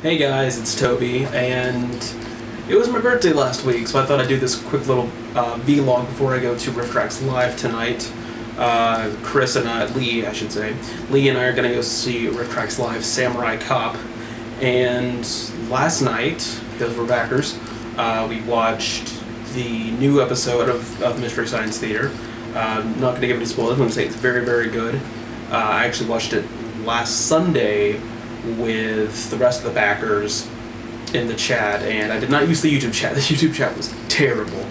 Hey guys, it's Toby, and it was my birthday last week, so I thought I'd do this quick little vlog before I go to RiffTrax live tonight. Chris and Lee, I should say. Lee and I are going to go see RiffTrax live Samurai Cop, and last night, because we're backers, we watched the new episode of Mystery Science Theater. I'm not going to give any spoilers, I'm going to say it's very, very good. I actually watched it last Sunday with the rest of the backers in the chat, and I did not use the YouTube chat. The YouTube chat was terrible.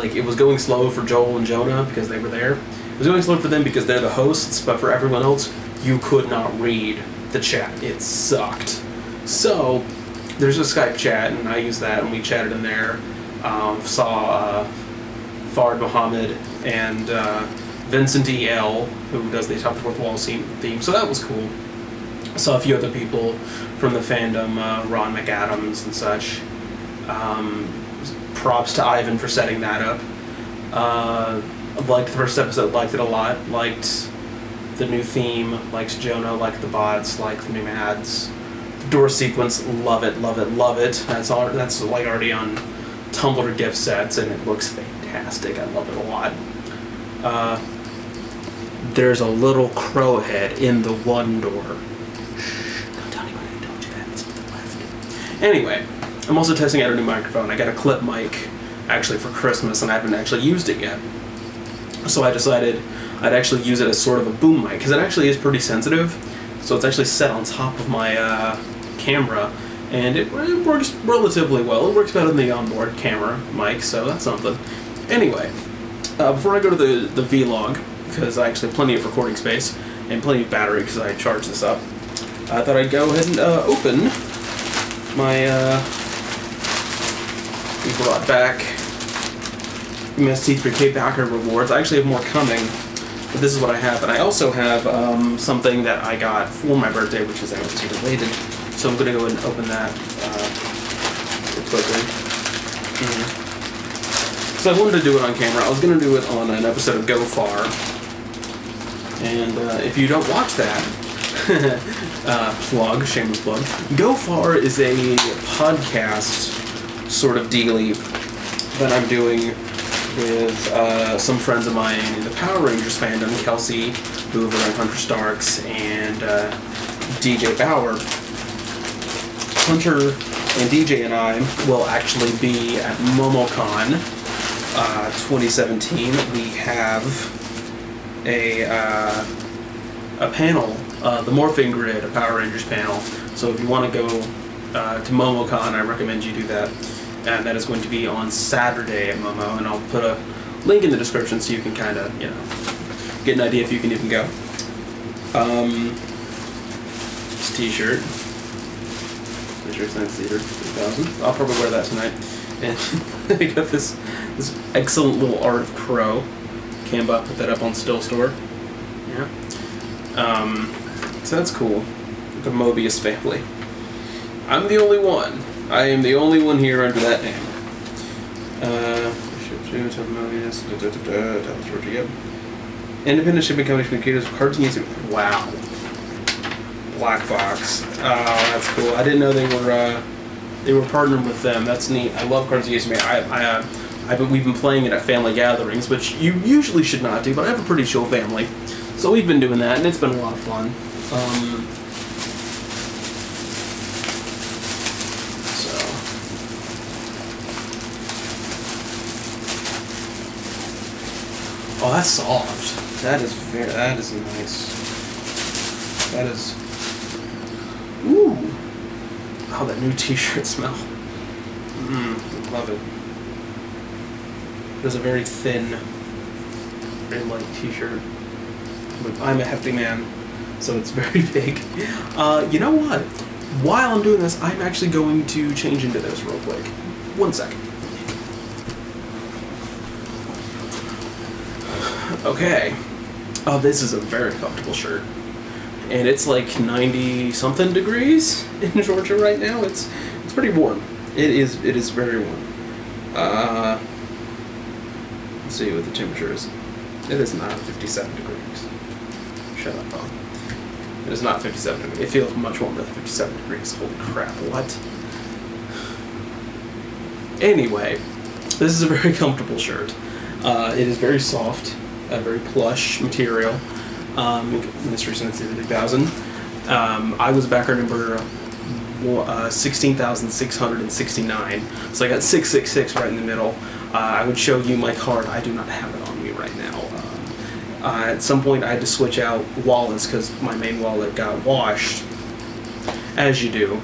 It was going slow for Joel and Jonah because they were there. It was going slow for them because they're the hosts, but for everyone else, you could not read the chat. It sucked. So, there's a Skype chat, and I used that, and we chatted in there. Saw Fard Muhammad and Vincent E.L., who does the Top of the Fourth Wall theme, so that was cool. Saw a few other people from the fandom, Ron McAdams and such. Props to Ivan for setting that up. Liked the first episode, liked it a lot. Liked the new theme, liked Jonah, liked the bots, liked the new ads. The door sequence, love it, love it, love it. That's like already on Tumblr gift sets, and it looks fantastic. I love it a lot. There's a little crow head in the one door. Anyway, I'm also testing out a new microphone. I got a clip mic, actually, for Christmas, and I haven't actually used it yet. So I decided I'd actually use it as sort of a boom mic, because it actually is pretty sensitive. So it's actually set on top of my camera, and it works relatively well. It works better than the onboard camera mic, so that's something. Anyway, before I go to the vlog, because I actually have plenty of recording space, and plenty of battery, because I charged this up, I thought I'd go ahead and open my, we brought back MST3K backer rewards. I actually have more coming, but this is what I have. And I also have something that I got for my birthday, which is MST related. So I'm going to go ahead and open that real quickly. So I wanted to do it on camera. I was going to do it on an episode of Go Far. And if you don't watch that, plug, shameless plug. Go Far is a podcast sort of dealy that I'm doing with some friends of mine in the Power Rangers fandom, Kelsey Hoover and Hunter Starks and DJ Bauer. Hunter and DJ and I will actually be at MomoCon 2017. We have a panel, the Morphing Grid, a Power Rangers panel. So if you want to go to MomoCon, I recommend you do that. And that is going to be on Saturday at Momo, and I'll put a link in the description so you can kind of, you know, get an idea if you can even go. This t-shirt, Mystery Science Theater 2000. I'll probably wear that tonight. And I got this excellent little art of Crow. Canva put that up on Still Store. Yeah. So that's cool. The Mobius family. I'm the only one. I am the only one here under that name. Independent shipping company from the creators of cards and games. Wow. Black Box. Oh, that's cool. I didn't know they were partnered with them. That's neat. I love cards and games. We've been playing it at family gatherings, which you usually should not do, but I have a pretty chill family. So we've been doing that, and it's been a lot of fun. Oh, that's soft. That is nice. That is... Ooh! Oh, that new t-shirt smell. Love it. It's a very thin, very light t-shirt. I'm a hefty man, so it's very big. You know what? While I'm doing this, I'm actually going to change into this real quick. 1 second. Okay. Oh, this is a very comfortable shirt. And it's like 90-something degrees in Georgia right now. It's pretty warm. It is very warm. Let's see what the temperature is. It is not 57 degrees. Shut up, phone. It is not 57 degrees. It feels much warmer than 57 degrees. Holy crap, what? Anyway, this is a very comfortable shirt. It is very soft, a very plush material. Mystery Sensitive 3000. I was backer number 16,669, so I got 666 right in the middle. I would show you my card. I do not have it on me right now. At some point I had to switch out wallets because my main wallet got washed, as you do,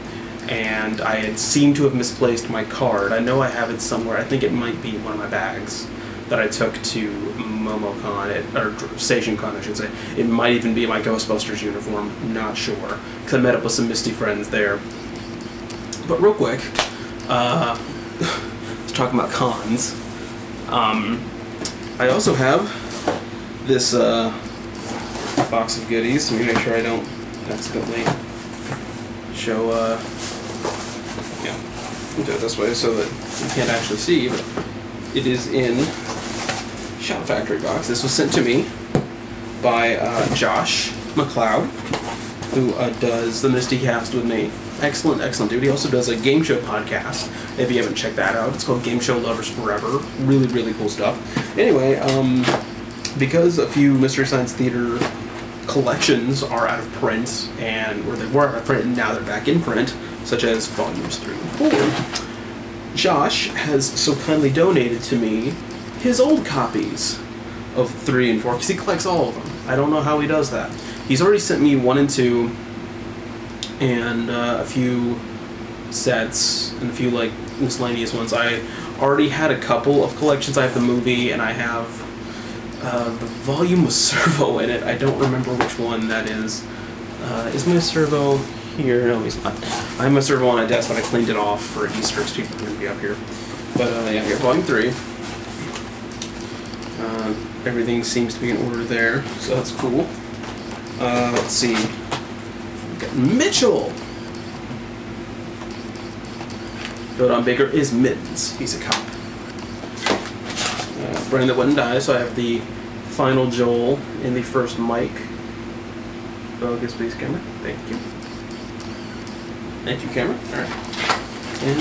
and I had seemed to have misplaced my card. I know I have it somewhere. I think it might be one of my bags that I took to MomoCon, or StationCon I should say. It might even be my Ghostbusters uniform, not sure, because I met up with some Misty friends there. But real quick, let's talk about cons. I also have this box of goodies. Let me make sure I don't accidentally show, yeah, I'll do it this way so that you can't actually see, but it is in Shout Factory box. This was sent to me by Josh McLeod, who does the Misty Cast with me. Excellent, excellent dude. He also does a game show podcast. If you haven't checked that out, it's called Game Show Lovers Forever. Really, really cool stuff. Anyway, because a few Mystery Science Theater collections are out of print, and or they were out of print and now they're back in print, such as volumes 3 and 4, Josh has so kindly donated to me his old copies of 3 and 4, because he collects all of them. I don't know how he does that. He's already sent me 1 and 2, and a few sets, and a few like miscellaneous ones. I already had a couple of collections. I have the movie, and I have the volume with Servo in it. I don't remember which one that is. Is my Servo here? No, he's not. I have my Servo on a desk, but I cleaned it off for Easter, because people are going to be up here. But yeah, here, volume 3. Everything seems to be in order there, so that's cool. Let's see. We've got Mitchell! Dodon Baker is Mittens. He's a cop. Brain That Wouldn't Die, so I have the final Joel in the first Mike. Focus, please, camera. Thank you. Thank you, camera. Alright. And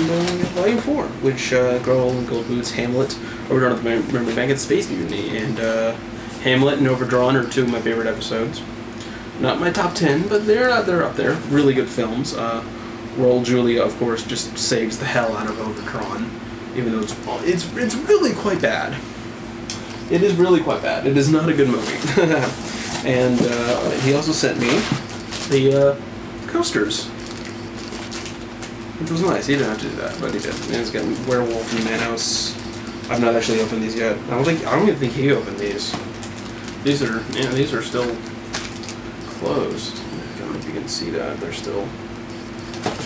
volume 4, which Girl in Gold Boots, Hamlet, Overdrawn at the Memory Bank, and Space Mutiny. And Hamlet and Overdrawn are 2 of my favorite episodes. Not my top 10, but they're up there. Really good films. Roll Julia, of course, just saves the hell out of Overdrawn, even though it's really quite bad. It is really quite bad. It is not a good movie. And he also sent me the coasters, which was nice. He didn't have to do that, but he did. And he's got Werewolf and Manos. I've not actually opened these yet. I don't even think he opened these. These are still closed. I don't know if you can see that. They're still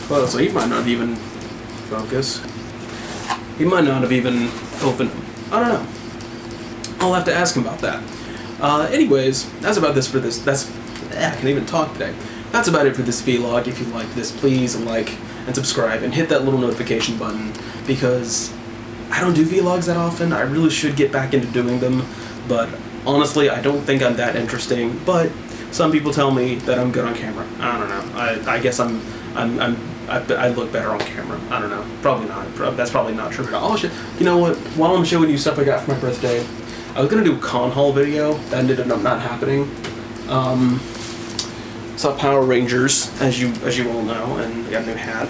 closed. So he might not even focus. He might not have even opened them. I don't know. I'll have to ask him about that. Anyways, that's about this for this. I can't even talk today. That's about it for this vlog. If you like this, please like and subscribe and hit that little notification button, because I don't do vlogs that often. I really should get back into doing them, but honestly, I don't think I'm that interesting. But some people tell me that I'm good on camera. I don't know. I guess I look better on camera. I don't know. Probably not. That's probably not true at all. You know what? While I'm showing you stuff I got for my birthday, I was gonna do a con haul video. That ended up not happening. Saw Power Rangers, as you all know, and I got a new hat.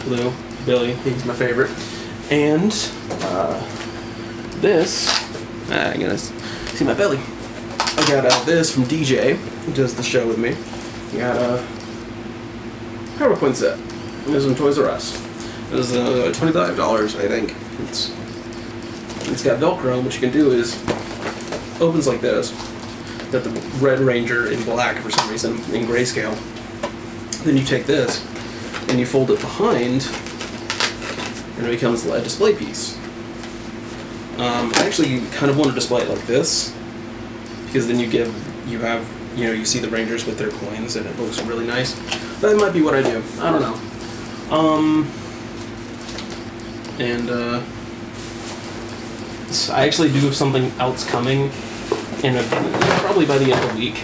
Blue, Billy, he's my favorite. And this, I'm gonna see my belly. I got this from DJ, who does the show with me. I got a PowerPoint set. It was in Toys R Us. It was $25, I think. It's got Velcro, and what you can do is opens like this. Got the Red Ranger in black for some reason, in grayscale. Then you take this and you fold it behind, and it becomes a display piece. I actually kind of want to display it like this, because then you see the Rangers with their coins, and it looks really nice. That might be what I do. I don't know. I actually do have something else coming, probably by the end of the week.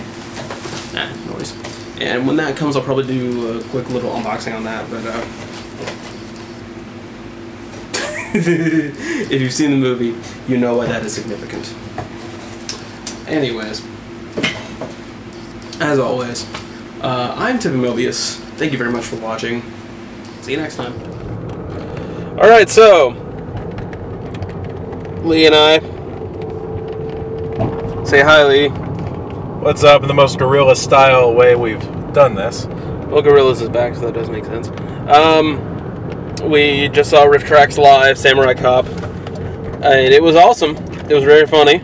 Noise. And when that comes, I'll probably do a quick little unboxing on that. But if you've seen the movie, you know why that is significant. Anyways, as always, I'm Tippy Mobius. Thank you very much for watching. See you next time. Alright, so Lee and I. Say hi, Lee. What's up in the most gorilla style way we've done this? Well, Gorillas is back, so that does make sense. We just saw RiffTrax live, Samurai Cop, and it was awesome. It was very funny.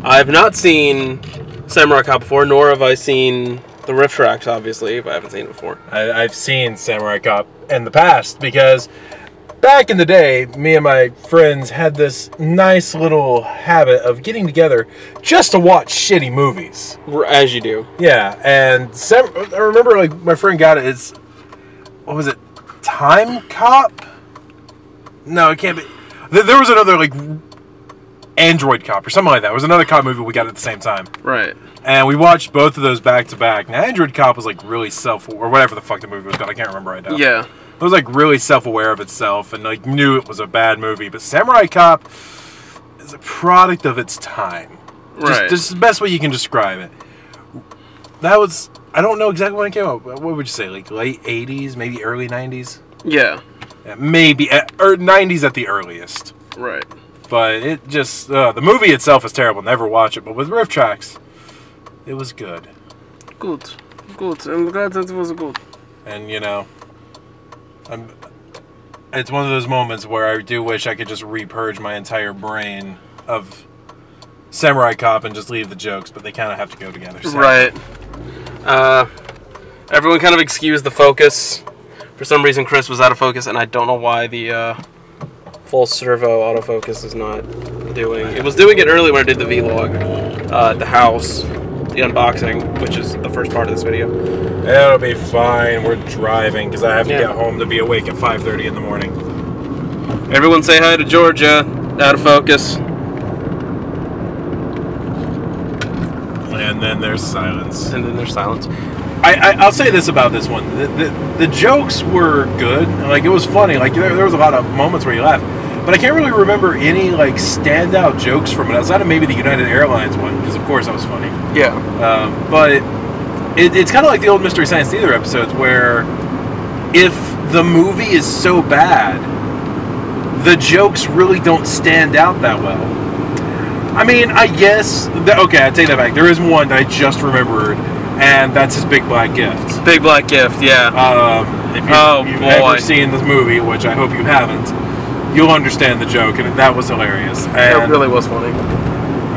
I've not seen Samurai Cop before, nor have I seen the RiffTrax, obviously, if I haven't seen it before. I've seen Samurai Cop in the past, because back in the day, me and my friends had this nice little habit of getting together just to watch shitty movies. As you do. Yeah, and I remember, like, my friend got it. It's, what was it? Time Cop? No, it can't be. There was another, like, Android Cop or something like that. It was another cop movie we got at the same time. Right. And we watched both of those back to back. Now, Android Cop was, like, really or whatever the fuck the movie was called. I can't remember right now. Yeah. It was, like, really self-aware of itself and, like, knew it was a bad movie. But Samurai Cop is a product of its time. Right. Just the best way you can describe it. That was, I don't know exactly when it came out. What would you say, like, late 80s, maybe early 90s? Yeah. Maybe, or 90s at the earliest. Right. But it just, the movie itself is terrible. Never watch it. But with RiffTrax, it was good. Good. Good. I'm glad that it was good. And, you know, it's one of those moments where I do wish I could just repurge my entire brain of Samurai Cop and just leave the jokes, but they kind of have to go together. So. Right. Everyone kind of excused the focus. For some reason, Chris was out of focus, and I don't know why the full servo autofocus is not doing. It was doing it early when I did the vlog at the house, the unboxing, which is the first part of this video. It'll be fine. We're driving because I have to get home to be awake at 5:30 in the morning. Everyone say hi to Georgia. Out of focus. And then there's silence. And then there's silence. I'll say this about this one. The jokes were good. Like, it was funny. Like, there was a lot of moments where you laughed. But I can't really remember any, like, standout jokes from it, outside of maybe the United Airlines one, because, of course, that was funny. Yeah. But it's kind of like the old Mystery Science Theater episodes, where if the movie is so bad, the jokes really don't stand out that well. I mean, I guess... okay, I take that back. There is one that I just remembered, and that's his Big Black Gift. Big Black Gift, yeah. If you've ever seen this movie, which I hope you haven't, you'll understand the joke, and that was hilarious. And it really was funny.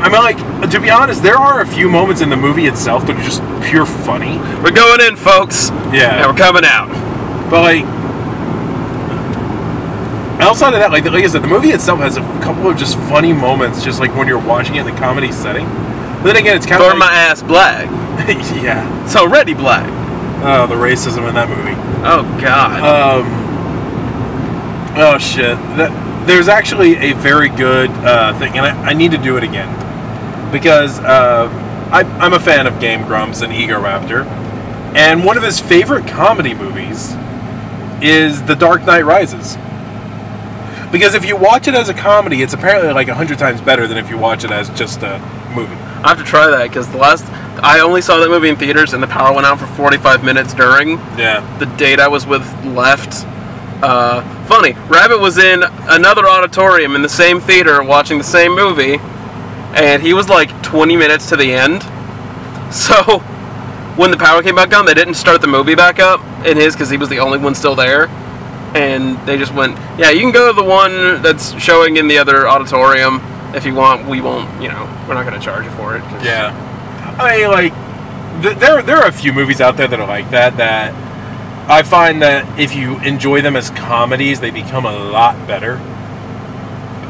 I mean, like, to be honest, there are a few moments in the movie itself that are just pure funny. We're going in, folks. Yeah. And we're coming out. But, like, outside of that, like I said, the movie itself has a couple of just funny moments, just like when you're watching it in the comedy setting. But then again, it's kind of like... my ass black. Yeah. It's already black. Oh, the racism in that movie. Oh, God. Oh, shit. There's actually a very good thing, and I need to do it again. Because I'm a fan of Game Grumps and Ego Raptor. And one of his favorite comedy movies is The Dark Knight Rises. Because if you watch it as a comedy, it's apparently like 100 times better than if you watch it as just a movie. I have to try that, because I only saw that movie in theaters, and the power went out for 45 minutes during the date I was with left. Funny, Rabbit was in another auditorium in the same theater watching the same movie, and he was like 20 minutes to the end. So when the power came back on, they didn't start the movie back up in his, because he was the only one still there. And they just went, yeah, you can go to the one that's showing in the other auditorium if you want. We won't, you know, we're not going to charge you for it. Yeah. I mean, like, there are a few movies out there that are like that I find that if you enjoy them as comedies, they become a lot better.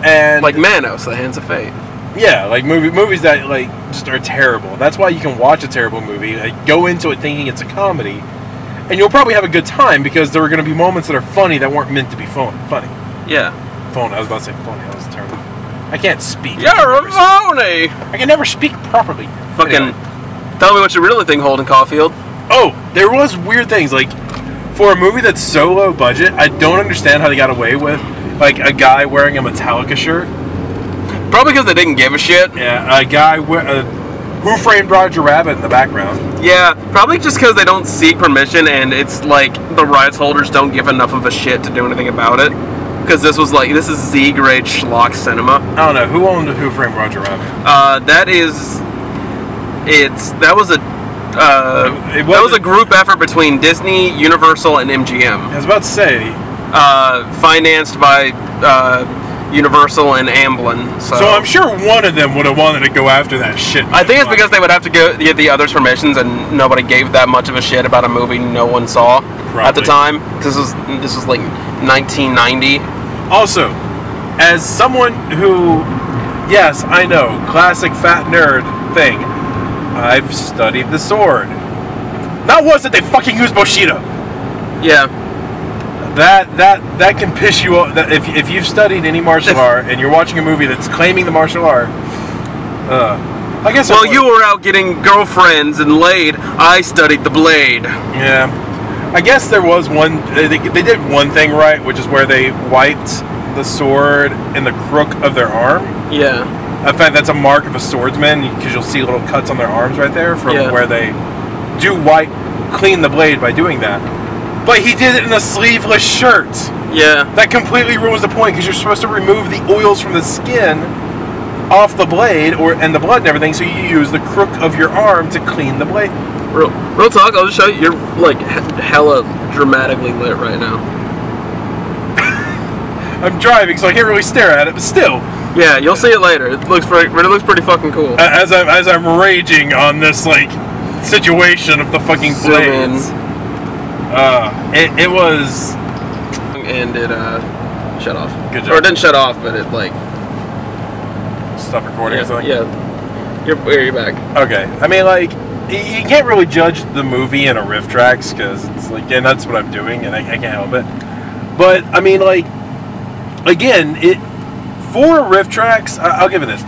And like Manos, The Hands of Fate. Yeah, like movies that like just are terrible. That's why you can watch a terrible movie, like, go into it thinking it's a comedy, and you'll probably have a good time because there are going to be moments that are funny that weren't meant to be funny. Yeah. Phone. I was about to say phony. That was terrible. I can't speak. You're a phony! I can never speak properly. Fucking... Anyway. Tell me what you really think, Holden Caulfield. Oh, there was weird things, like, for a movie that's so low budget, I don't understand how they got away with, like, a guy wearing a Metallica shirt. Probably because they didn't give a shit. Yeah, a guy Who Framed Roger Rabbit in the background. Yeah, probably just because they don't seek permission, and it's like the rights holders don't give enough of a shit to do anything about it. Because this is Z-grade schlock cinema. I don't know, who owned Who Framed Roger Rabbit? That was a group effort between Disney, Universal, and MGM. I was about to say. Financed by Universal and Amblin. So I'm sure one of them would have wanted to go after that shit. I think it's because they would have to get the others' permissions, and nobody gave that much of a shit about a movie no one saw at the time. Because this was like 1990. Also, as someone who, yes, I know, classic fat nerd thing, I've studied the sword. Not once did they fucking use Bushido. Yeah. That can piss you off. If you've studied any martial art and you're watching a movie that's claiming the martial art, I guess. Well, you were out getting girlfriends and laid. I studied the blade. Yeah, I guess there was one. They did one thing right, which is where they wiped the sword in the crook of their arm. Yeah. In fact, that's a mark of a swordsman because you'll see little cuts on their arms right there from where they do clean the blade by doing that. But he did it in a sleeveless shirt. Yeah. That completely ruins the point because you're supposed to remove the oils from the skin off the blade and the blood and everything, so you use the crook of your arm to clean the blade. Real talk, I'll just show you. You're like hella dramatically lit right now. I'm driving, so I can't really stare at it, but still. Yeah, you'll see it later. It looks pretty fucking cool. As I'm raging on this like situation of the fucking blades. It was. And it shut off. Good job. Or it didn't shut off, but it like stop recording or something. Yeah. You're back. Okay. I mean, like, you can't really judge the movie in a RiffTrax because it's like, and that's what I'm doing, and I can't help it. But I mean, like, again, for a RiffTrax, I'll give it this.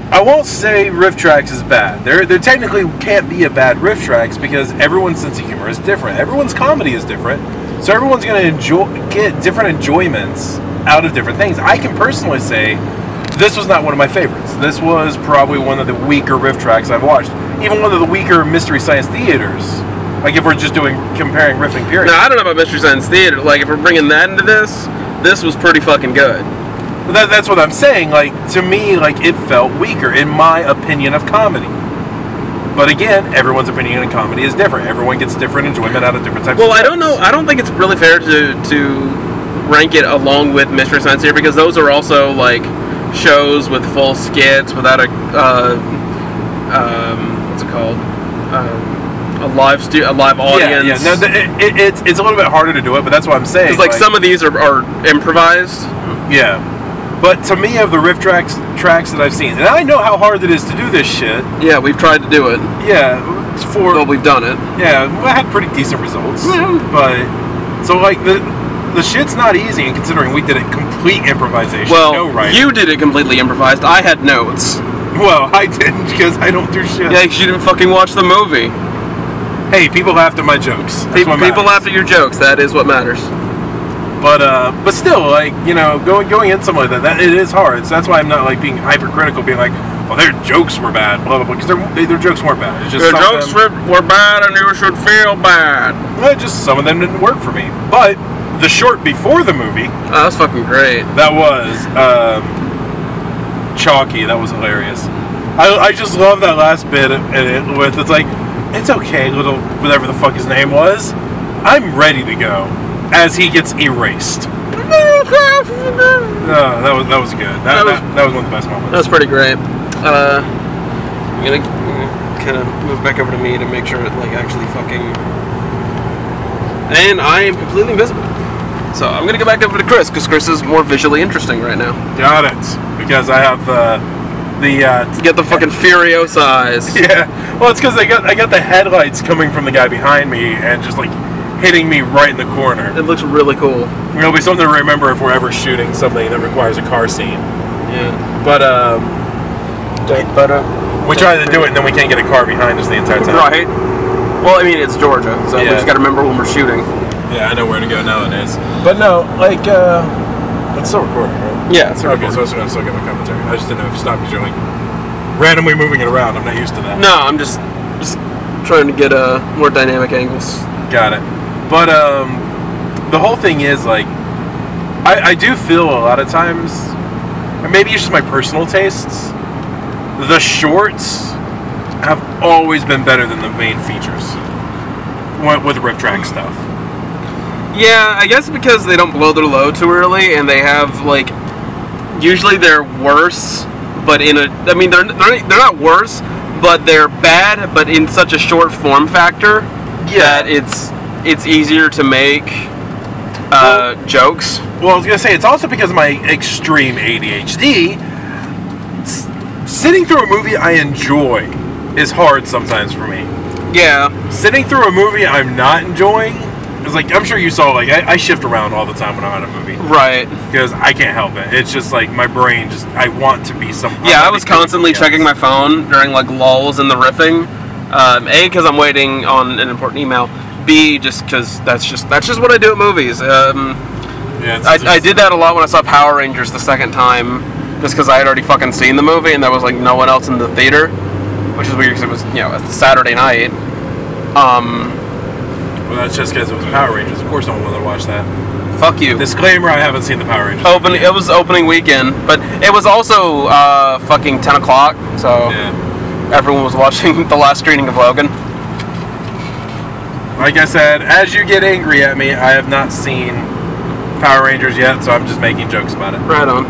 I won't say RiffTrax is bad. There technically can't be a bad RiffTrax because everyone's sense of humor is different. Everyone's comedy is different. So everyone's going to get different enjoyments out of different things. I can personally say this was not one of my favorites. This was probably one of the weaker RiffTrax I've watched. Even one of the weaker Mystery Science Theaters. Like if we're just comparing riffing periods. Now, I don't know about Mystery Science Theater. Like if we're bringing that into this was pretty fucking good. That's what I'm saying. Like, to me, like, it felt weaker in my opinion of comedy. But again, everyone's opinion of comedy is different. Everyone gets different enjoyment out of different types of I don't know. I don't think it's really fair to rank it along with Mystery Science Theater because those are also like shows with full skits without a what's it called? A live audience. Yeah. No, it's a little bit harder to do it, but that's what I'm saying. Because like some of these are improvised. Yeah. But to me, of the RiffTrax tracks that I've seen, and I know how hard it is to do this shit. Yeah, we've tried to do it. Yeah, well, we've done it. Yeah, I had pretty decent results. Yeah. But so like the shit's not easy, and considering we did it complete improvisation. Well, no writing. You did it completely improvised. I had notes. Well, I didn't because I don't do shit. Yeah, because you didn't fucking watch the movie. Hey, people laughed at my jokes. People laughed at your jokes. That is what matters. But still, like, you know, going in something like that, it is hard. So that's why I'm not like being hypercritical, being like, well, their jokes were bad, blah blah blah, because their jokes weren't bad. It's just their jokes were bad, and you should feel bad. Well, just some of them didn't work for me. But the short before the movie, that was fucking great. That was chalky. That was hilarious. I just love that last bit with it's like, it's okay, little whatever the fuck his name was. I'm ready to go. As he gets erased. That was good. That was one of the best moments. That was pretty great. I'm gonna kind of move back over to me to make sure it like actually fucking. And I am completely invisible. So I'm gonna go back over to Chris because Chris is more visually interesting right now. Got it. Because I have get the fucking Furiosa eyes. Yeah. Well, it's because I got the headlights coming from the guy behind me and just like hitting me right in the corner. It looks really cool. It'll be something to remember if we're ever shooting something that requires a car scene. Yeah. But we try to do it and then we can't get a car behind us the entire time. Right. Well, I mean, it's Georgia, so we just got to remember when we're shooting. Yeah, I know where to go nowadays. But no, like, it's still recording, right? Yeah, it's recording. Okay, so I was going to still get my commentary. I just didn't know if you stopped because you're like randomly moving it around. I'm not used to that. No, I'm just trying to get more dynamic angles. Got it. But the whole thing is, like, I do feel a lot of times, or maybe it's just my personal tastes, the shorts have always been better than the main features with RiffTrax stuff. Yeah, I guess because they don't blow their load too early, and they have, like, usually they're worse, but I mean, they're not worse, but they're bad, but in such a short form factor that it's easier to make jokes. Well, I was going to say, it's also because of my extreme ADHD. Sitting through a movie I enjoy is hard sometimes for me. Yeah. Sitting through a movie I'm not enjoying is like, I'm sure you saw, like, I shift around all the time when I'm at a movie. Right. Because I can't help it. It's just like my brain I want to be somewhere. Yeah, I was constantly checking my phone during, like, lulls in the riffing. A, because I'm waiting on an important email. B, just because that's just what I do at movies. I did that a lot when I saw Power Rangers the second time, just because I had already fucking seen the movie and there was, like, no one else in the theater, which is weird because it was, you know, a Saturday night. Well, that's just because it was Power Rangers. Of course, no one wanted to watch that. Fuck you. Disclaimer: I haven't seen the Power Rangers. It was opening weekend, but it was also fucking 10 o'clock, so everyone was watching the last screening of Logan. Like I said, as you get angry at me, I have not seen Power Rangers yet, so I'm just making jokes about it. Right on.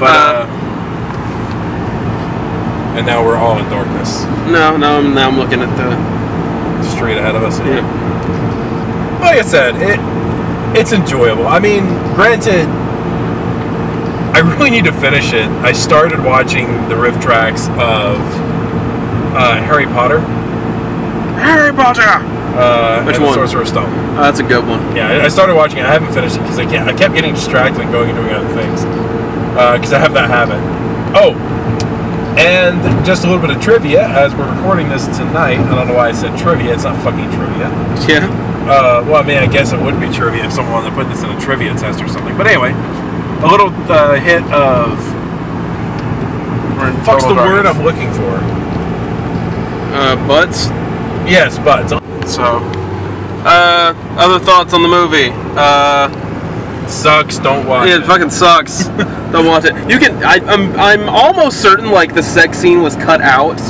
But and now we're all in darkness. No, now I'm looking at the straight ahead of us. Yeah. Like I said, it's enjoyable. I mean, granted, I really need to finish it. I started watching the RiffTrax of Harry Potter. Harry Potter! Which and one? The Sorcerer's Stone. Oh, that's a good one. Yeah, I started watching it. I haven't finished it because I kept getting distracted and going and doing other things. Because I have that habit. Oh, and just a little bit of trivia as we're recording this tonight. I don't know why I said trivia. It's not fucking trivia. Yeah. Well, I mean, I guess it would be trivia if someone wanted to put this in a trivia test or something. But anyway, a little hit of... Fuck's the word I'm looking for? Butts? Yes, butts. So, other thoughts on the movie? Sucks, don't watch it. It fucking sucks. Don't watch it. You can, I'm almost certain, like, the sex scene was cut out.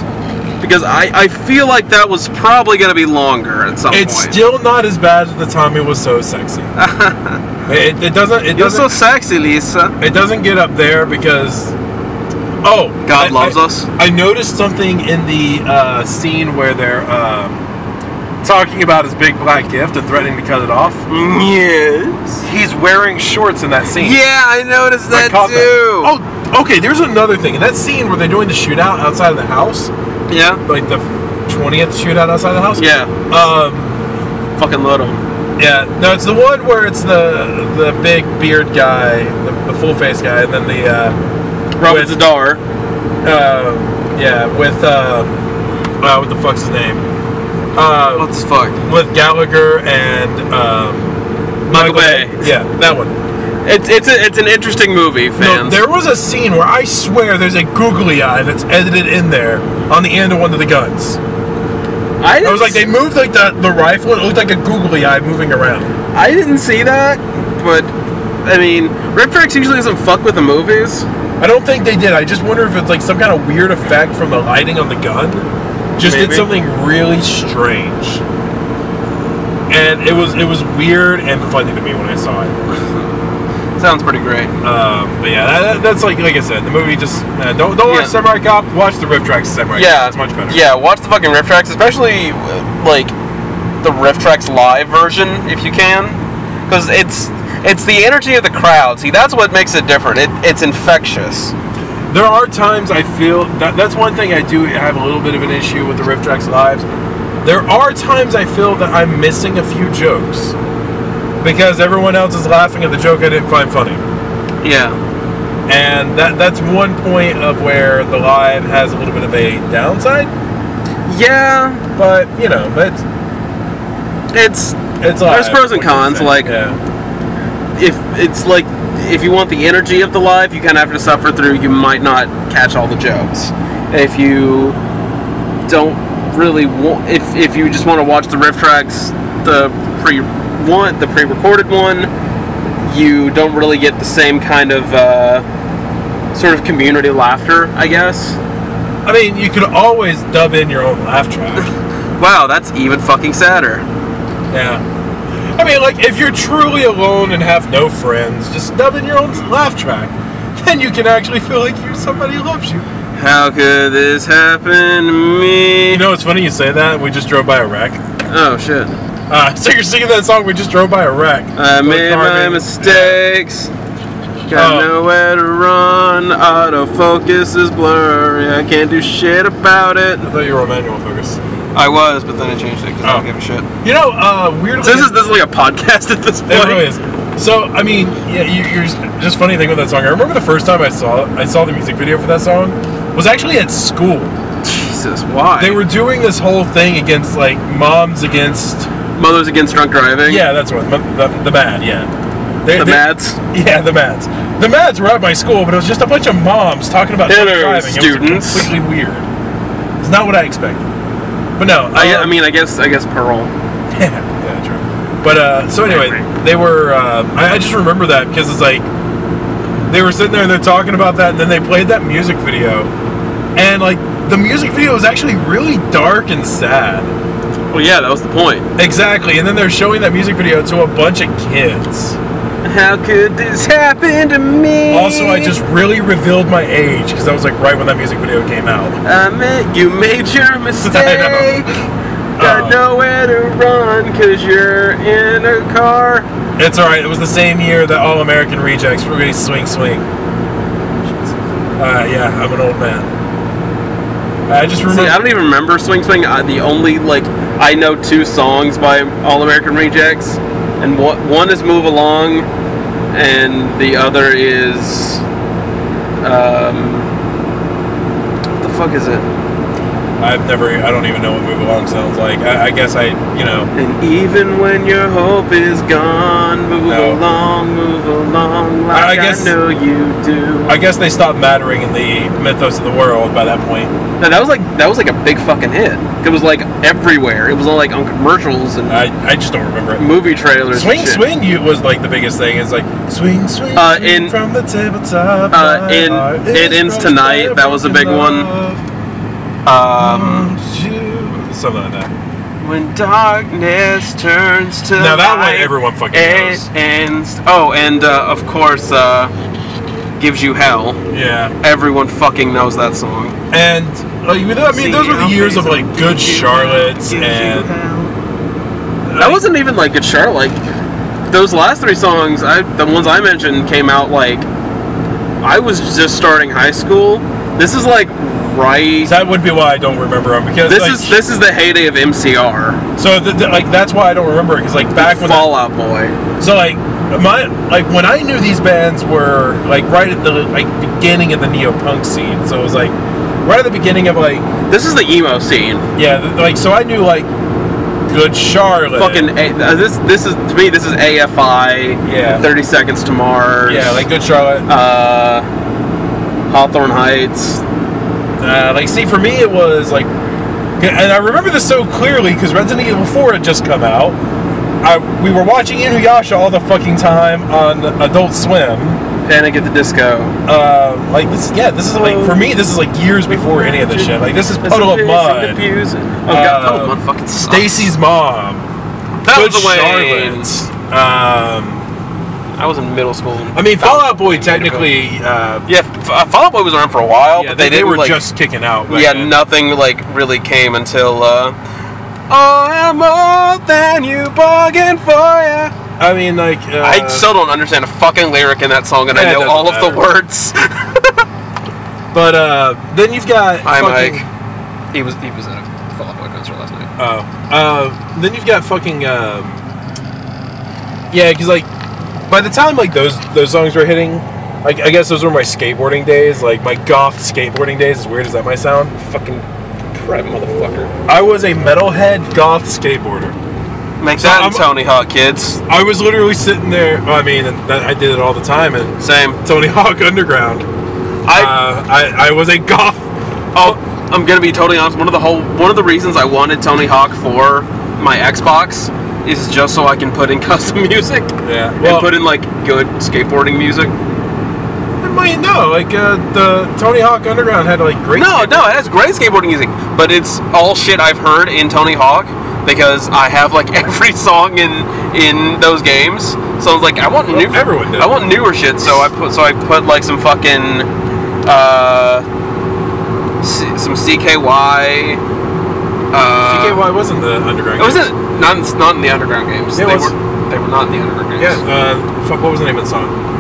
Because I feel like that was probably going to be longer at some point. It's still not as bad as the time it was so sexy. it doesn't. You're so sexy, Lisa. It doesn't get up there because... Oh! God loves us. I noticed something in the scene where they're talking about his big black gift and threatening to cut it off. Yes. He's wearing shorts in that scene. Yeah, I noticed that too. Oh, okay, there's another thing. In that scene where they're doing the shootout outside of the house... Yeah. Like the 20th shootout outside the house? Yeah. Fucking load 'em. Yeah. No, it's the one where it's the big beard guy, the full face guy, and then the Robert Zadar. Yeah, with what the fuck's his name? What the fuck? With Gallagher and Michael Bay. Yeah, that one. It's an interesting movie, fans. No, there was a scene where I swear there's a googly eye that's edited in there on the end of one of the guns. I was like, they moved like the rifle, and it looked like a googly eye moving around. I didn't see that, but I mean, RiffTrax usually doesn't fuck with the movies. I don't think they did. I just wonder if it's like some kind of weird effect from the lighting on the gun. Just did something really strange. And it was weird and funny to me when I saw it. Sounds pretty great. But yeah, that's like I said, the movie just don't watch Samurai Cop. Watch the RiffTrax Samurai Cop. It's much better. Yeah, watch the fucking RiffTrax, especially like the RiffTrax live version if you can, because it's the energy of the crowd. See, that's what makes it different. It's infectious. There are times I feel that's one thing I do have a little bit of an issue with the RiffTrax lives. There are times I feel that I'm missing a few jokes. Because everyone else is laughing at the joke I didn't find funny. Yeah. And that's one point of where the live has a little bit of a downside. Yeah, but you know, but it's there's pros and cons. Like, if you want the energy of the live, you kind of have to suffer through. You might not catch all the jokes. If you don't really want, if you just want to watch the RiffTrax, the pre-recorded one, you don't really get the same kind of sort of community laughter, I guess. I mean, you could always dub in your own laugh track. Wow, that's even fucking sadder. Yeah. I mean, like, if you're truly alone and have no friends, just dub in your own laugh track. Then you can actually feel like somebody loves you. How could this happen to me? You know, it's funny you say that. We just drove by a wreck. Oh, shit. So you're singing that song, we just drove by a wreck. I made my mistakes. Got nowhere to run. Autofocus is blurry. I can't do shit about it. I thought you were on manual focus. I was, but then I changed it because I don't give a shit. You know, weirdly... So this is like a podcast at this point. It really is. So, I mean, yeah, you're just funny thing with that song. I remember the first time I saw the music video for that song was actually at school. Jesus, why? They were doing this whole thing against, like, mothers against drunk driving? Yeah, that's what, the MAD, yeah. The MADs? Yeah, the MADs. The MADs were at my school, but it was just a bunch of moms talking about drunk driving. Students. It was completely weird. It's not what I expected. But no. I mean, I guess parole. Yeah, true. But, so anyway, they were, I just remember that because it's like, they were sitting there and they're talking about that, and then they played that music video. And, like, the music video was actually really dark and sad. Well, yeah, that was the point. Exactly, and then they're showing that music video to a bunch of kids. How could this happen to me? Also, I just really revealed my age, because that was, like, right when that music video came out. You made your mistake. I know. Got nowhere to run, because you're in a car. It's alright, it was the same year that All American Rejects released Swing Swing. Yeah, I'm an old man. I just remember. See, I don't even remember Swing Swing. The only, like, I know 2 songs by All American Rejects, and one is Move Along, and the other is what the fuck is it? I don't even know what Move Along sounds like. I guess you know. And even when your hope is gone, move along, like I know you do. I guess they stopped mattering in the mythos of the world by that point. No, that was like a big fucking hit. It was like everywhere. It was all like on commercials and I just don't remember it. Movie trailers. Swing Swing was like the biggest thing. It's like swing swing from the tabletop. It Ends Tonight. That was a big one. Something like that. When darkness turns to now that light, one everyone fucking knows. And of course, Gives You Hell. Yeah. Everyone fucking knows that song. And I mean, those were the years of like Good Charlotte and that wasn't even like Good Charlotte. Like those last 3 songs, the ones I mentioned came out like I was just starting high school. This is like right. So that would be why I don't remember them because this is the heyday of MCR. So like that's why I don't remember it because like back when Fall Out Boy. So like when I knew these bands were like right at the like beginning of the neo-punk scene. So it was like right at the beginning of like this is the emo scene. Yeah, like so I knew like Good Charlotte. Fucking this is to me this is AFI. Yeah. 30 Seconds to Mars. Yeah, like Good Charlotte. Hawthorne Heights. Like, see, for me, it was like, and I remember this so clearly because Resident Evil 4 had just come out. We were watching Inuyasha all the fucking time on Adult Swim. Panic at the Disco. Like this is like for me, this is like years before any of this shit. Like this is Puddle of Mud. Oh god, Puddle of Mud fucking sucks. Stacy's Mom. That Good was the way. I was in middle school. I mean, Fall Out Boy technically. Fall Out Boy was around for a while, but they were like, just kicking out. Yeah, nothing like really came until. I'm more than you, bargain for ya. I mean, like. I still don't understand a fucking lyric in that song, and I know all of the words. But then you've got. Hi, Mike. He was at a Fall Out Boy concert last night. Oh. Then you've got fucking. Yeah, because like. By the time like those songs were hitting, like I guess those were my skateboarding days, like my goth skateboarding days. As weird as that might sound, fucking Right, motherfucker. I was a metalhead goth skateboarder. Make that in Tony Hawk, kids. I was literally sitting there. I mean, I did it all the time. And same. Tony Hawk Underground. I was a goth. Oh, I'm gonna be totally honest. One of the reasons I wanted Tony Hawk for my Xbox is just so I can put in custom music. Yeah. And put in like good skateboarding music. No, like the Tony Hawk Underground had like great. No, it has great skateboarding music, but it's all shit I've heard in Tony Hawk because I have like every song in those games. So I was like, I want everyone did. I want newer shit. So I put like some fucking some CKY. CKY wasn't the Underground. It wasn't not in the Underground games. Yeah, they were not in the Underground games. Yeah. Fuck. What was the name of the song?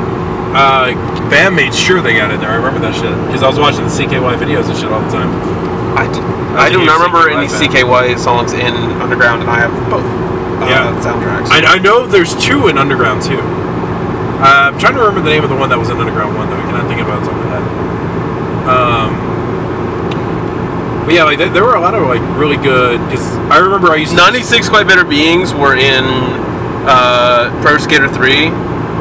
Bam made sure they got in there. I remember that shit because I was watching the CKY videos and shit all the time. I do not remember any CKY songs in Underground, and I have both soundtracks. I know there's 2 in Underground too. I'm trying to remember the name of the one that was in Underground 1 though. I cannot think about it off the top of my head. But yeah, like there were a lot of like really good. Cause I remember I used to 96 Quite Better Beings were in Pro Skater 3.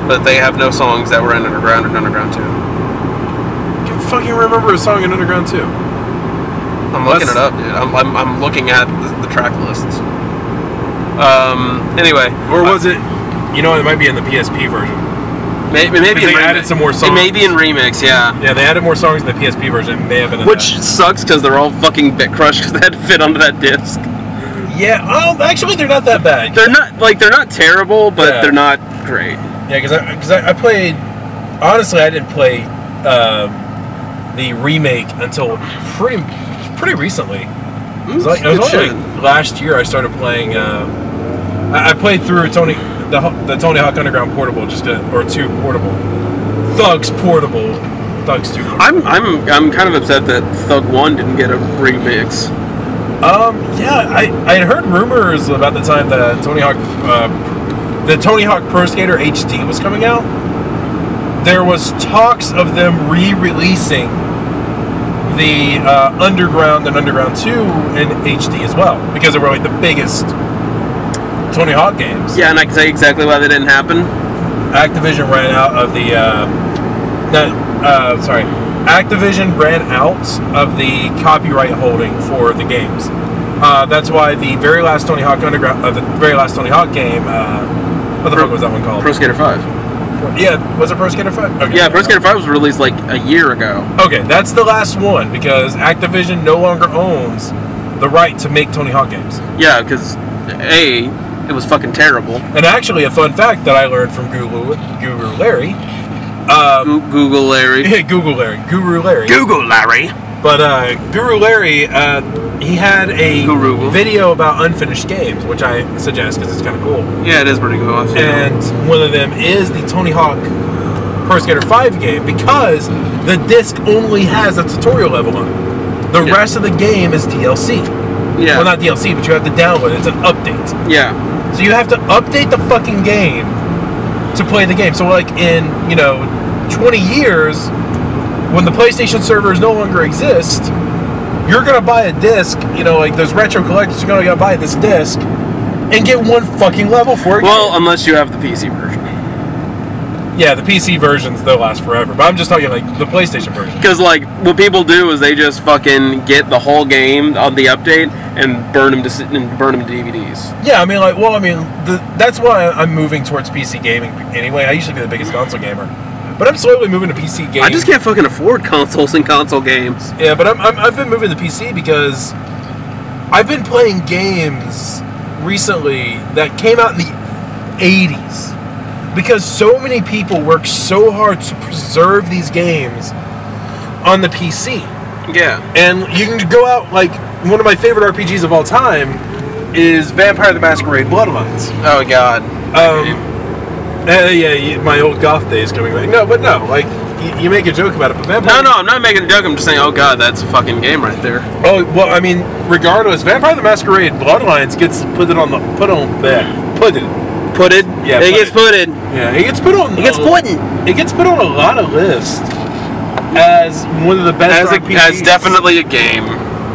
But they have no songs that were in Underground and Underground 2. I can fucking remember a song in Underground 2. I'm looking it up, dude. I'm looking at the track lists. Anyway. Or was it, you know, it might be in the PSP version. Maybe they added some more songs. It may be in Remix, yeah. Yeah, they added more songs in the PSP version. It may have been in Which sucks because they're all fucking bit crushed because they had to fit onto that disc. Yeah, actually they're not that bad. They're not terrible, but they're not great. Yeah, because I played. Honestly, I didn't play the remake until pretty recently. It was only like last year I started playing. I played through the Tony Hawk Underground Portable, or 2 Portable, Thugs 2. Portable. I'm kind of upset that Thug 1 didn't get a remix. Yeah, I had heard rumors about the time that the Tony Hawk Pro Skater HD was coming out. There was talks of them re-releasing the Underground and Underground 2 in HD as well, because they were like the biggest Tony Hawk games. Yeah, and I can say exactly why that didn't happen. Activision ran out of the Activision ran out of the copyright holding for the games. That's why the very last Tony Hawk Underground, the very last Tony Hawk game, what the fuck was that one called? Pro Skater 5. Yeah, was it Pro Skater 5? Okay. Yeah, Pro Skater 5 was released like a year ago. Okay, that's the last one because Activision no longer owns the right to make Tony Hawk games. Yeah, because it was fucking terrible. And actually, a fun fact that I learned from Guru Larry. Google Larry. Yeah, Google Larry. But Guru Larry, he had a video about unfinished games, which I suggest because it's kind of cool. Yeah, it is pretty cool. And one of them is the Tony Hawk Pro Skater 5 game because the disc only has a tutorial level on it. The rest of the game is DLC. Yeah. Well, not DLC, but you have to download it. It's an update. Yeah. So you have to update the fucking game to play the game. So like in, 20 years, when the PlayStation servers no longer exist, you're going to buy a disc, like those retro collectors are going to buy this disc and get one fucking level for it. Well, unless you have the PC version. Yeah, the PC versions, they'll last forever. But I'm just talking like the PlayStation version. Because like what people do is they just fucking get the whole game on the update and burn them to DVDs. Yeah, that's why I'm moving towards PC gaming anyway. I used to be the biggest console gamer, but I'm slowly moving to PC gaming. I just can't fucking afford consoles and console games. Yeah, but I've been moving to PC because I've been playing games recently that came out in the 80s. Because so many people work so hard to preserve these games on the PC. Yeah. And you can go out, like, one of my favorite RPGs of all time is Vampire the Masquerade Bloodlines. Oh, God. My old goth days coming back. No, like, you make a joke about it, but Vampire... No, I'm not making a joke. I'm just saying, oh, God, that's a fucking game right there. Oh, well, regardless, Vampire the Masquerade Bloodlines gets put it on. Yeah, it gets putted. Yeah, it gets put on. It gets putted. It gets put on a lot of lists as one of the best RPGs. As definitely a game.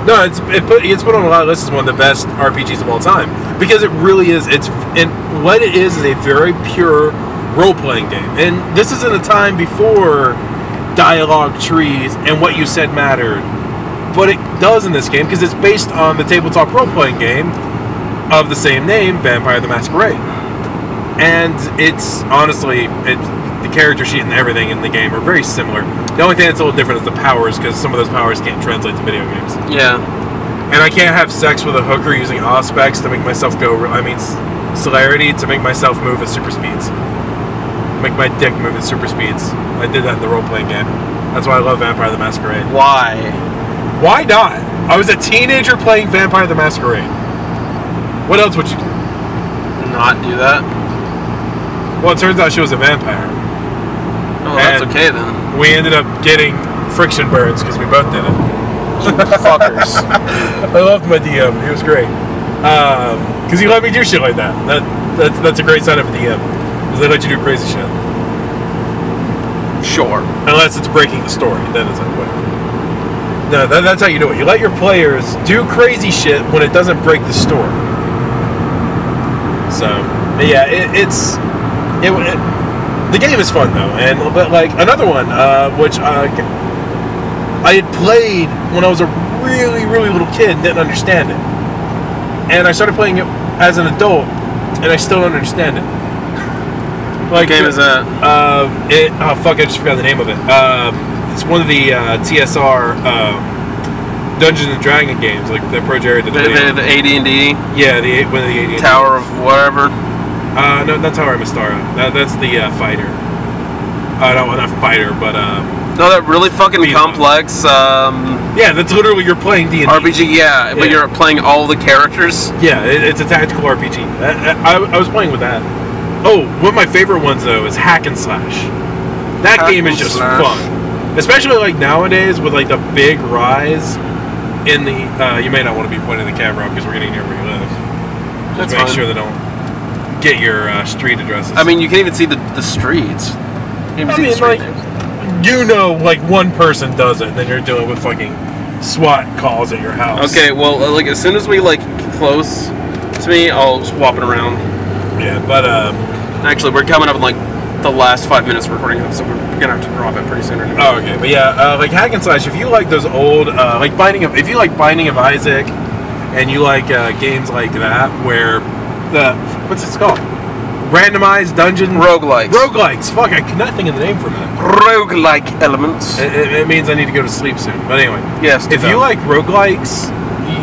No, it gets put on a lot of lists as one of the best RPGs of all time because it really is. And what it is a very pure role-playing game. And this is in a time before dialogue trees and what you said mattered. But it does in this game because it's based on the tabletop role-playing game of the same name, Vampire the Masquerade. And it's honestly, the character sheet and everything in the game are very similar. The only thing that's a little different is the powers, because some of those powers can't translate to video games. Yeah. And I can't have sex with a hooker using auspex to make myself celerity to make myself move at super speeds. Make my dick move at super speeds. I did that in the role-playing game. That's why I love Vampire the Masquerade. Why? Why not? I was a teenager playing Vampire the Masquerade. What else would you do? Not do that? Well, it turns out she was a vampire. Oh, that's okay then. We ended up getting friction burns because we both did it. Fuckers. I loved my DM. He was great. Because he let me do shit like that. That's a great sign of a DM. Because they let you do crazy shit. Sure. Unless it's breaking the story. Then it's like, whatever. No, that's how you do it. You let your players do crazy shit when it doesn't break the story. So, yeah, the game is fun though, but like another one, which I had played when I was a really, really little kid and didn't understand it, and I started playing it as an adult, and I still don't understand it. Like, what game is that? Oh fuck, I just forgot the name of it. It's one of the TSR Dungeons and Dragon games, like the Pro Jared did. The AD&D. Yeah, one of the AD&D. Tower of whatever. No, not Tower of Mystara. That's the fighter. No, not fighter, but no, that really fucking complex. Yeah, that's literally you're playing D&D. RPG, yeah, but you're playing all the characters. Yeah, it's a tactical RPG. I was playing with that. Oh, one of my favorite ones though is Hack and Slash. That game is just fun, especially like nowadays with like the big rise in the. You may not want to be pointing the camera up because we're getting near where you live. Just make sure they don't get your street addresses. I mean, you can even see the streets. You know, like one person does it, and then you're dealing with fucking SWAT calls at your house. Okay, well, like as soon as we like close to me, I'll swap it around. Yeah, but actually, we're coming up in like the last 5 minutes of recording, so we're gonna have to drop it pretty soon. Anyway. Oh, okay, but yeah, like Hack and Slash. If you like those old, if you like Binding of Isaac, and you like games like that where what's it called? Randomized dungeon roguelikes. Fuck, I cannot think of the name for that. Roguelike elements. It means I need to go to sleep soon. But anyway, yes. If you like roguelikes,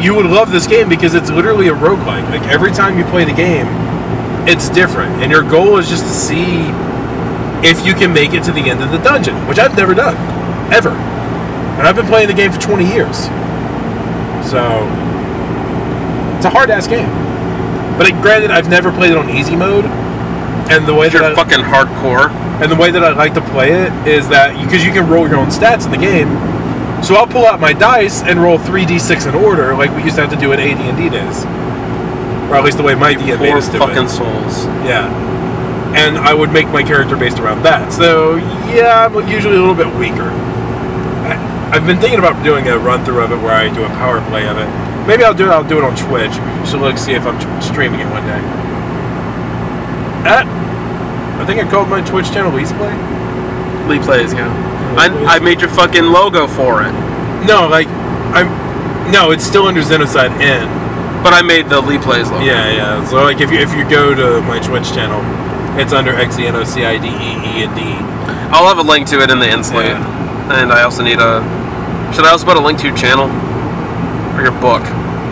you would love this game because it's literally a roguelike. Like every time you play the game, it's different, and your goal is just to see if you can make it to the end of the dungeon, which I've never done ever, and I've been playing the game for 20 years. So it's a hard-ass game. But granted, I've never played it on easy mode, and the way that fucking hardcore. And the way that I like to play it is that because you can roll your own stats in the game, so I'll pull out my dice and roll 3d6 in order, like we used to have to do at AD&D days, or at least the way my DM made us do it. Fucking souls. Yeah, and I would make my character based around that. So yeah, I'm usually a little bit weaker. I've been thinking about doing a run through of it where I do a power play of it. Maybe I'll do it on Twitch. So let's see if I'm streaming it one day. I think I called my Twitch channel Lee's Play. Lee Plays, yeah. I made your fucking logo for it. No, like no, it's still under Xenocide N. But I made the Lee Plays logo. Yeah. So like if you go to my Twitch channel, it's under XENOCIDEEND. I'll have a link to it in the inslate. Yeah. And I also need should I also put a link to your channel? Or your book?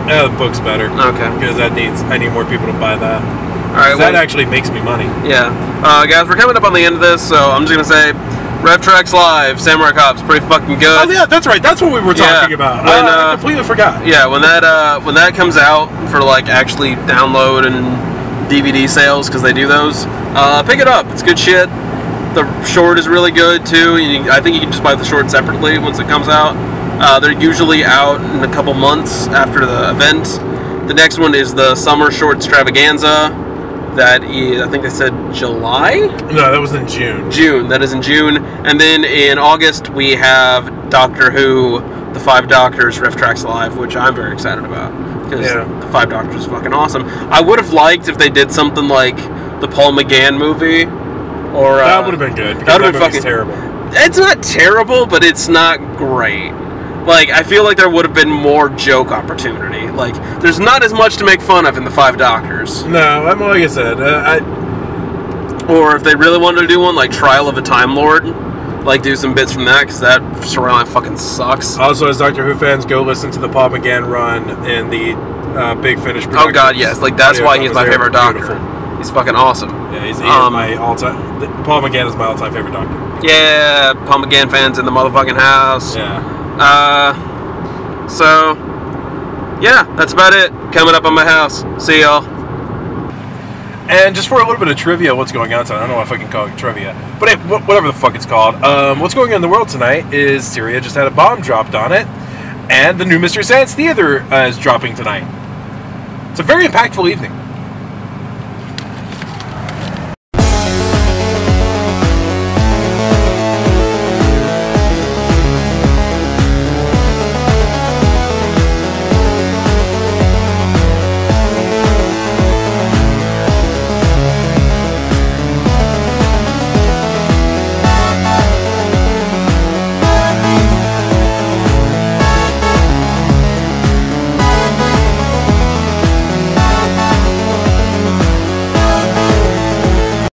Yeah, the book's better. Okay. Because I need more people to buy that. Alright, that actually makes me money. Yeah. Guys, we're coming up on the end of this, so I'm just going to say, RiffTrax Live, Samurai Cop's pretty fucking good. Oh yeah, that's right. That's what we were talking about. I completely forgot. Yeah, when that comes out for like actually download and DVD sales, because they do those, pick it up. It's good shit. The short is really good too. I think you can just buy the short separately once it comes out. They're usually out in a couple months after the event. The next one is the Summer Short Extravaganza. That is, I think they said July? No, that was in June. June. That is in June. And then in August, we have Doctor Who the 5 Doctors RiffTrax Live, which I'm very excited about because the 5 Doctors is fucking awesome. I would have liked if they did something like the Paul McGann movie, or that would have been good. That would have been fucking terrible. It's not terrible, but it's not great. Like, I feel like there would have been more joke opportunity. Like, there's not as much to make fun of in the 5 Doctors. No, like I said, or if they really wanted to do one, like Trial of a Time Lord, like do some bits from that, because that storyline fucking sucks. Also, as Doctor Who fans, go listen to the Paul McGann run in the Big Finish production. Oh god, yes. Like, that's why he's my favorite Doctor. Beautiful. He's fucking awesome. Yeah, he is my all-time... Paul McGann is my all-time favorite Doctor. Yeah, Paul McGann fans in the motherfucking house. Yeah. So, yeah, that's about it. Coming up on my house. See y'all. And just for a little bit of trivia, what's going on tonight? I don't know if I can call it trivia, but whatever the fuck it's called. What's going on in the world tonight is Syria just had a bomb dropped on it, and the new Mystery Science Theater is dropping tonight. It's a very impactful evening.